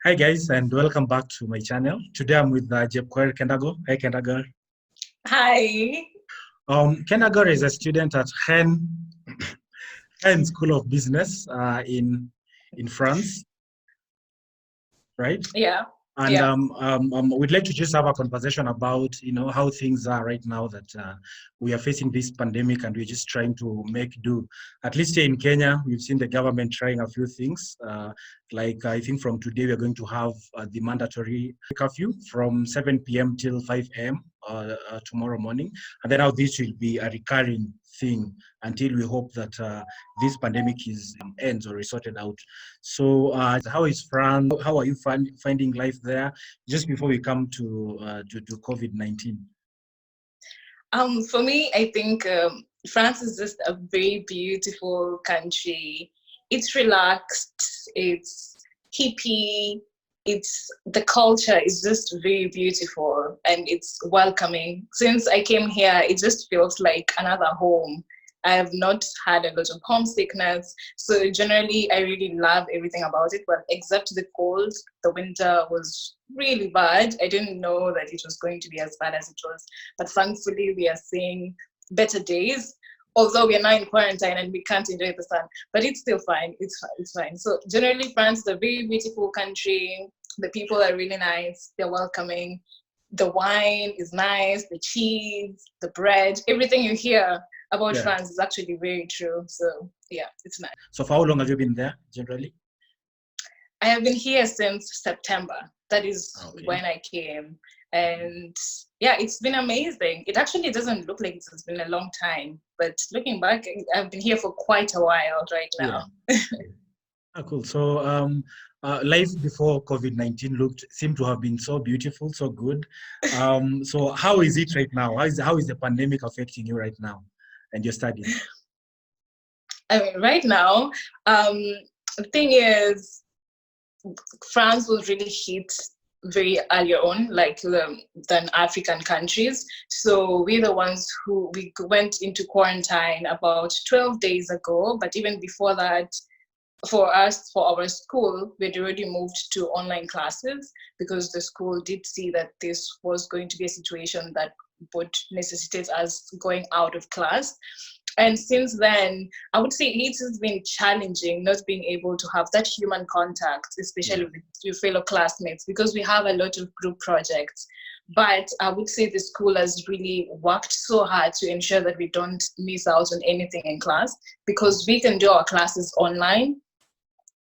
Hi guys, and welcome back to my channel. Today I'm with Jepkoech Kendagor. Hi Kendagor. Hi. Kendagor is a student at Rennes School of Business in France, right? Yeah. And Yeah. we'd like to just have a conversation about, how things are right now that we are facing this pandemic and we're just trying to make do. At least here in Kenya, we've seen the government trying a few things. Like I think from today, we're going to have the mandatory curfew from 7 p.m. till 5 a.m. Tomorrow morning. And then how this will be a recurring thing until we hope that this pandemic ends or is sorted out. So, how is France? How are you finding life there? Just before we come to COVID-19. For me, I think France is just a very beautiful country. It's relaxed. It's hippie. The culture is just very beautiful and it's welcoming. Since I came here, it just feels like another home. I have not had a lot of homesickness. So generally, I really love everything about it. But except the cold, the winter was really bad. I didn't know that it was going to be as bad as it was. But thankfully, we are seeing better days. Although we are now in quarantine and we can't enjoy the sun, but it's still fine. It's fine. So generally, France is a very beautiful country. The people are really nice. They're welcoming. The wine is nice. The cheese, the bread, everything you hear about France is actually very true. So yeah, it's nice. So for how long have you been there generally? I have been here since September. That is when I came. And yeah, it's been amazing. It actually doesn't look like it's been a long time, but looking back, I've been here for quite a while right now. Yeah. Cool. So life before COVID-19 seemed to have been so beautiful, so good. So how is it right now? How is the pandemic affecting you right now and your studies? I mean, right now, the thing is, France was really hit very early on, like than African countries. So we're the ones we went into quarantine about 12 days ago. But even before that, for our school, we'd already moved to online classes because the school did see that this was going to be a situation that would necessitate us going out of class. And since then, I would say it has been challenging not being able to have that human contact, especially with your fellow classmates, because we have a lot of group projects. But I would say the school has really worked so hard to ensure that we don't miss out on anything in class, because we can do our classes online.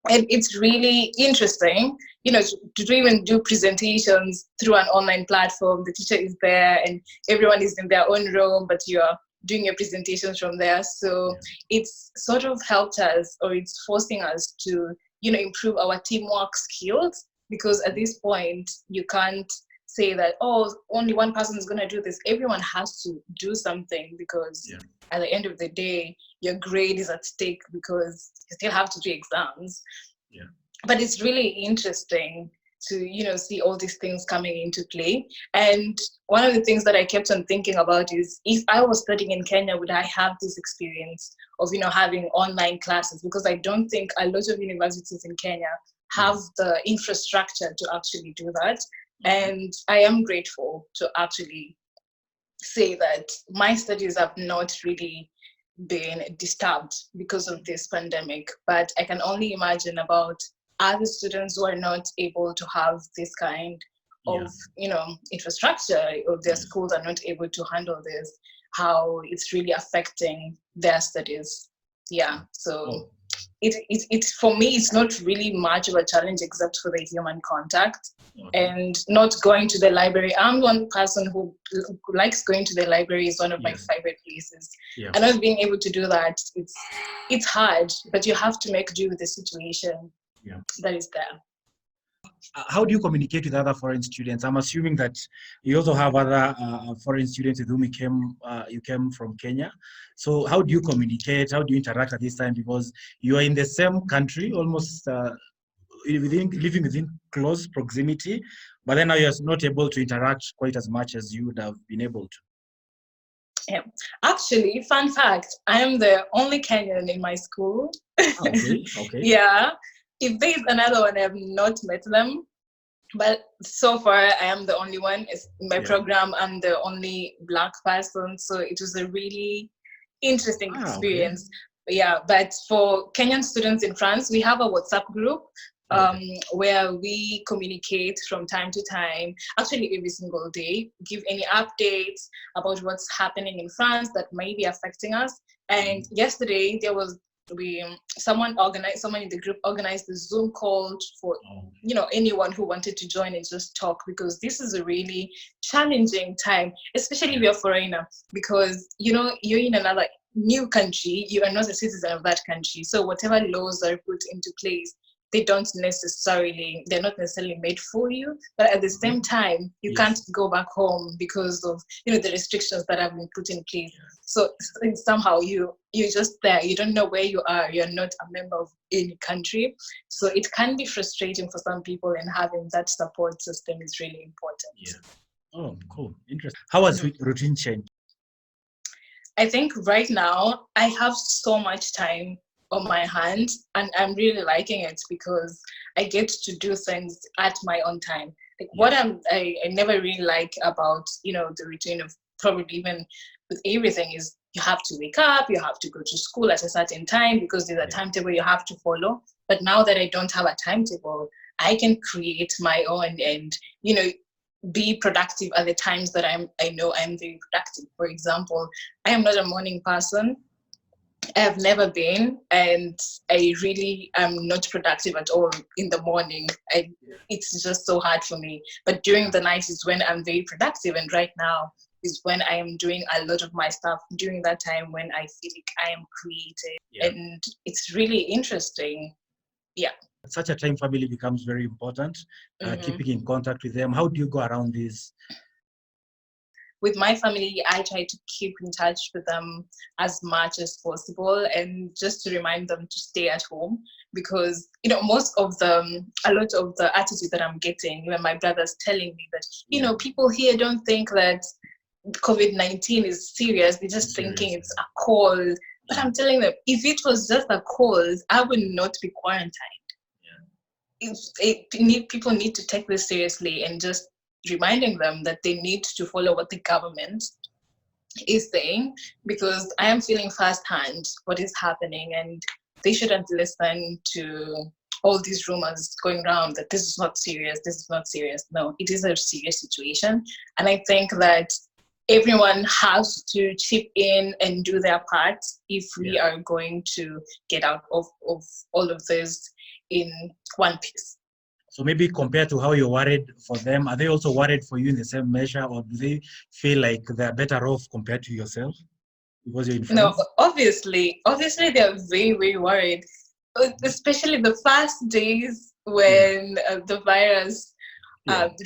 And it's really interesting, to even do presentations through an online platform. The teacher is there and everyone is in their own room, but you're doing your presentations from there. So it's sort of helped us, or it's forcing us to, improve our teamwork skills, because at this point you can't say that, only one person is going to do this. Everyone has to do something, because at the end of the day, your grade is at stake, because you still have to do exams. But it's really interesting to see all these things coming into play. And one of the things that I kept on thinking about is, if I was studying in Kenya, would I have this experience of having online classes? Because I don't think a lot of universities in Kenya have the infrastructure to actually do that. And I am grateful to actually say that my studies have not really been disturbed because of this pandemic. But I can only imagine about other students who are not able to have this kind of infrastructure, or their schools are not able to handle this, how it's really affecting their studies. So it for me, it's not really much of a challenge except for the human contact and not going to the library. I'm one person who likes going to the library. Is one of my favorite places. And not being able to do that, it's hard, but you have to make do with the situation that is there. How do you communicate with other foreign students? I'm assuming that you also have other foreign students with whom you came from Kenya. So how do you communicate? How do you interact at this time? Because you are in the same country, almost living within close proximity, but then now you're not able to interact quite as much as you would have been able to. Actually, fun fact, I am the only Kenyan in my school. Okay. If there's another one, I have not met them. But so far, I am the only one. It's in my program, I'm the only Black person. So it was a really interesting experience. Yeah, but for Kenyan students in France, we have a WhatsApp group where we communicate from time to time, actually every single day, give any updates about what's happening in France that may be affecting us. And yesterday there was someone in the group organized a Zoom call for anyone who wanted to join and just talk, because this is a really challenging time, especially if you're a foreigner, because you're in another new country, you are not a citizen of that country. So whatever laws are put into place, they're not necessarily made for you, but at the same time, you can't go back home because of the restrictions that have been put in place. So somehow you're just there. You don't know where you are. You're not a member of any country. So it can be frustrating for some people, and having that support system is really important. Yeah. Oh, cool. Interesting. How has routine changed? I think right now I have so much time on my hands, and I'm really liking it because I get to do things at my own time. Like what I never really like about the routine of probably even with everything is you have to wake up, you have to go to school at a certain time because there's a timetable you have to follow. But now that I don't have a timetable, I can create my own and be productive at the times that I know I'm very productive. For example, I am not a morning person. I've never been, and I really am not productive at all in the morning. It's just so hard for me. But during the night is when I'm very productive, and right now is when I am doing a lot of my stuff during that time when I feel like I am creative, and it's really interesting. Yeah. At such a time, family becomes very important. Keeping in contact with them. How do you go around this? With my family, I try to keep in touch with them as much as possible, and just to remind them to stay at home, because a lot of the attitude that I'm getting when my brother's telling me that people here don't think that COVID-19 is serious, they're just thinking it's a cold. But I'm telling them, if it was just a cold, I would not be quarantined. People need to take this seriously, and just reminding them that they need to follow what the government is saying, because I am feeling firsthand what is happening, and they shouldn't listen to all these rumors going around that this is not serious, this is not serious. No, it is a serious situation. And I think that everyone has to chip in and do their part if we are going to get out of all of this in one piece. So maybe compared to how you're worried for them, are they also worried for you in the same measure, or do they feel like they're better off compared to yourself because you're in France? No, obviously they're very, very worried, especially the first days when the virus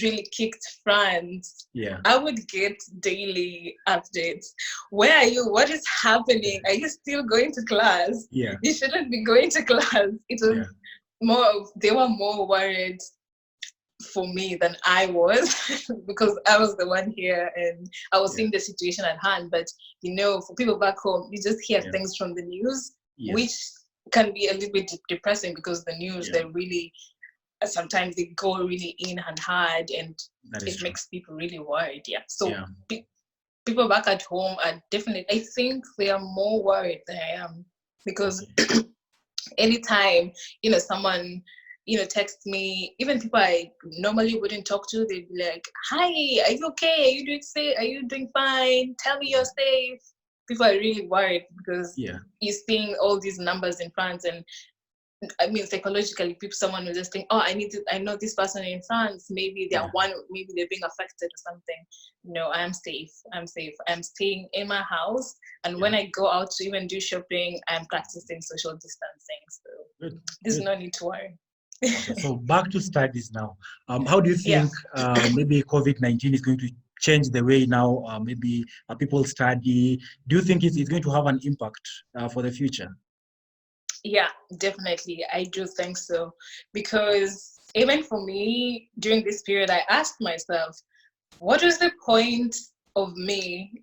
really kicked France. I would get daily updates. Where are you? What is happening? Are you still going to class? You shouldn't be going to class. It was they were more worried for me than I was because I was the one here and I was seeing the situation at hand. But for people back home, you just hear things from the news, which can be a little bit depressing, because the news, they really, sometimes they go really in and hard, and it makes people really worried. So people back at home are definitely, I think they are more worried than I am, because anytime someone text me, even people I normally wouldn't talk to, they'd be like, hi, are you okay, are you doing fine, tell me you're safe. People are really worried because you're seeing all these numbers in France, and I mean, psychologically, someone will just think, oh, I know this person in France, maybe maybe they're being affected or something. No, I'm safe. I'm staying in my house, and when I go out to even do shopping, I'm practicing social distancing. So there's no need to worry. Okay, so back to studies now. How do you think maybe COVID-19 is going to change the way now maybe people study? Do you think it's going to have an impact for the future? Yeah, definitely. I do think so. Because even for me, during this period, I asked myself, what was the point of me,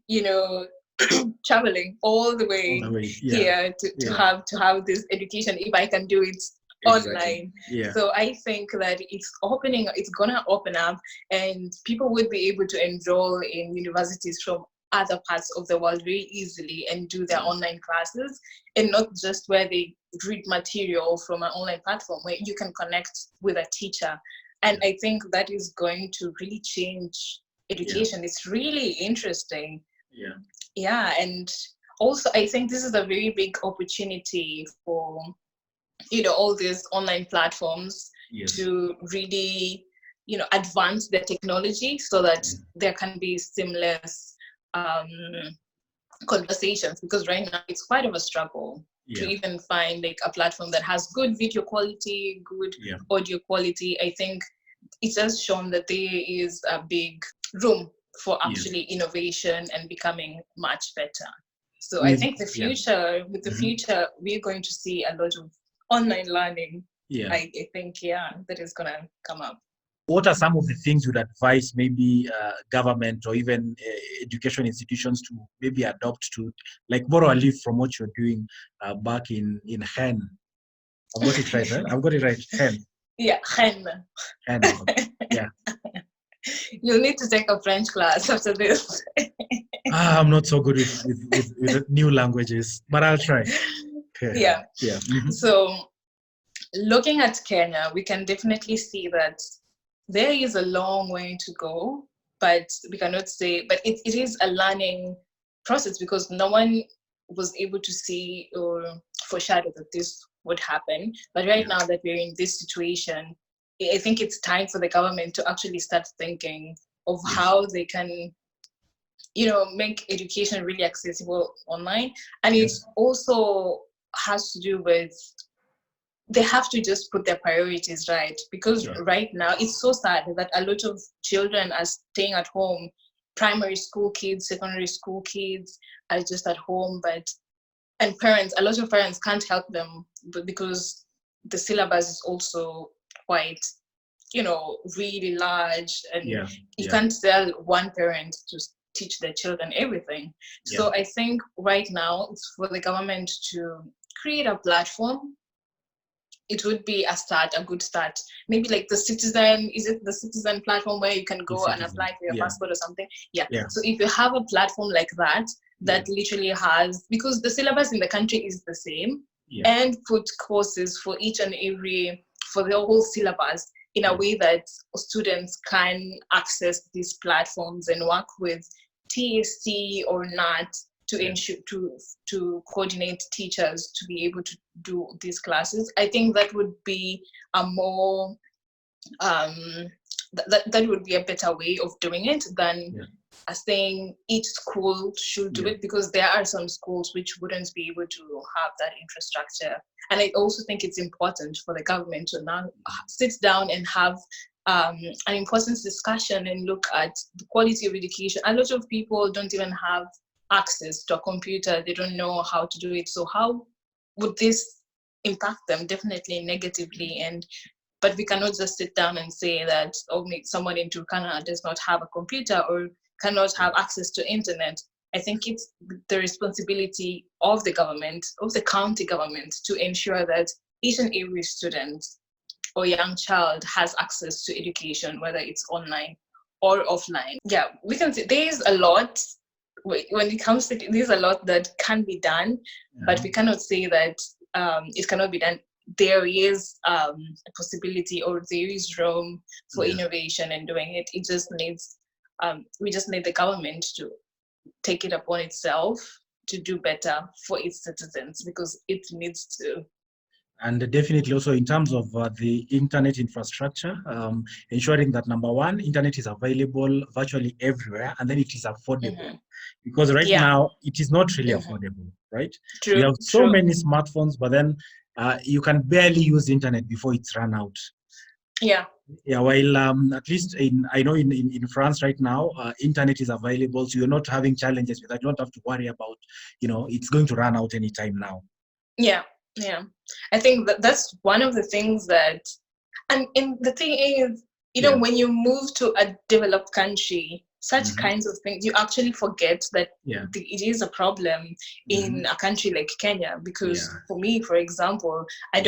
traveling all the way here to have this education if I can do it online. Yeah. So I think that it's gonna open up, and people would be able to enroll in universities from other parts of the world very easily and do their online classes, and not just where they read material from an online platform where you can connect with a teacher. And I think that is going to really change education. It's really interesting. Yeah, and also I think this is a very big opportunity for all these online platforms to really advance their technology so that there can be seamless conversations, because right now it's quite of a struggle to even find like a platform that has good video quality, good audio quality. I think it has shown that there is a big room for actually innovation and becoming much better. So I think the future, with the future, we're going to see a lot of online learning. I think, that is going to come up. What are some of the things you'd advise maybe government or even education institutions to maybe adopt to, like, borrow a leaf from what you're doing back in Rennes? I've got it right, right? I've got it right, Rennes. Yeah, Rennes. Rennes. Yeah. You'll need to take a French class after this. I'm not so good with new languages, but I'll try. Yeah. Mm-hmm. So looking at Kenya, we can definitely see that there is a long way to go, but we cannot say, but it is a learning process, because no one was able to see or foreshadow that this would happen. But right now that we're in this situation, I think it's time for the government to actually start thinking of how they can, make education really accessible online. And it also has to do with, they have to just put their priorities right, because right now it's so sad that a lot of children are staying at home. Primary school kids, secondary school kids are just at home, and parents, a lot of parents can't help them, but because the syllabus is also quite, really large, and you can't tell one parent to teach their children everything. So I think right now it's for the government to create a platform. It would be a good start. Maybe like the Citizen, is it the Citizen platform where you can go and apply for your passport or something? Yeah. So if you have a platform like that, that literally has, because the syllabus in the country is the same, and put courses for each and every, for the whole syllabus, in a way that students can access these platforms and work with TSC or NAT to ensure to coordinate teachers to be able to do these classes. I think that would be a more that would be a better way of doing it than saying each school should do it, because there are some schools which wouldn't be able to have that infrastructure. And I also think it's important for the government to now sit down and have an important discussion and look at the quality of education. A lot of people don't even have access to a computer. They don't know how to do it. So how would this impact them? Definitely negatively. But we cannot just sit down and say that, someone in Turkana does not have a computer or cannot have access to internet. I think it's the responsibility of the government, of the county government, to ensure that each and every student or young child has access to education, whether it's online or offline. Yeah, we can see there is a lot. When it comes to, there's a lot that can be done, but we cannot say that it cannot be done. There is a possibility, or there is room for innovation and doing it. It just needs, we just need the government to take it upon itself to do better for its citizens, because it needs to. And definitely also in terms of the internet infrastructure, ensuring that, number one, internet is available virtually everywhere, and then it is affordable. Because right now it is not really affordable, right? True, we have so many smartphones, but then you can barely use internet before it's run out. While at least I know in France right now, internet is available, so you're not having challenges with that. You don't have to worry about, it's going to run out anytime now. I think that's one of the things that, and the thing is, when you move to a developed country, such kinds of things, you actually forget that it is a problem in a country like Kenya. Because for me, for example, I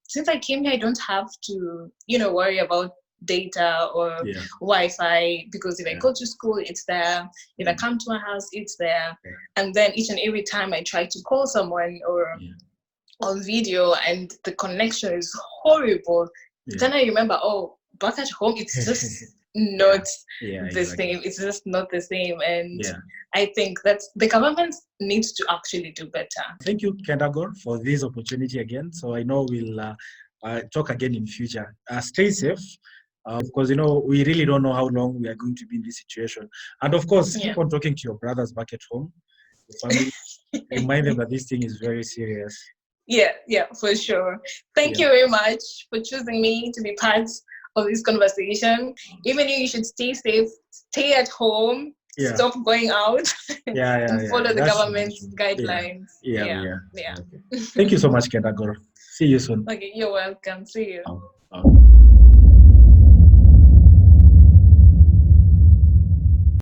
since I came here, I don't have to, worry about data or Wi-Fi, because if I go to school, it's there. If I come to my house, it's there. And then each and every time I try to call someone or on video and the connection is horrible, then I remember, back at home, it's just not the same. It's just not the same. And I think that the government needs to actually do better. Thank you, Kendagor, for this opportunity again. So I know we'll talk again in future. Stay safe, because we really don't know how long we are going to be in this situation. And of course, keep on talking to your brothers back at home, your family. Remind them that this thing is very serious. Yeah, for sure. Thank you very much for choosing me to be part of this conversation. Even you should stay safe, stay at home, stop going out, and follow the government's guidelines. Yeah. Thank you so much, Kendagor. See you soon. Okay, you're welcome. See you.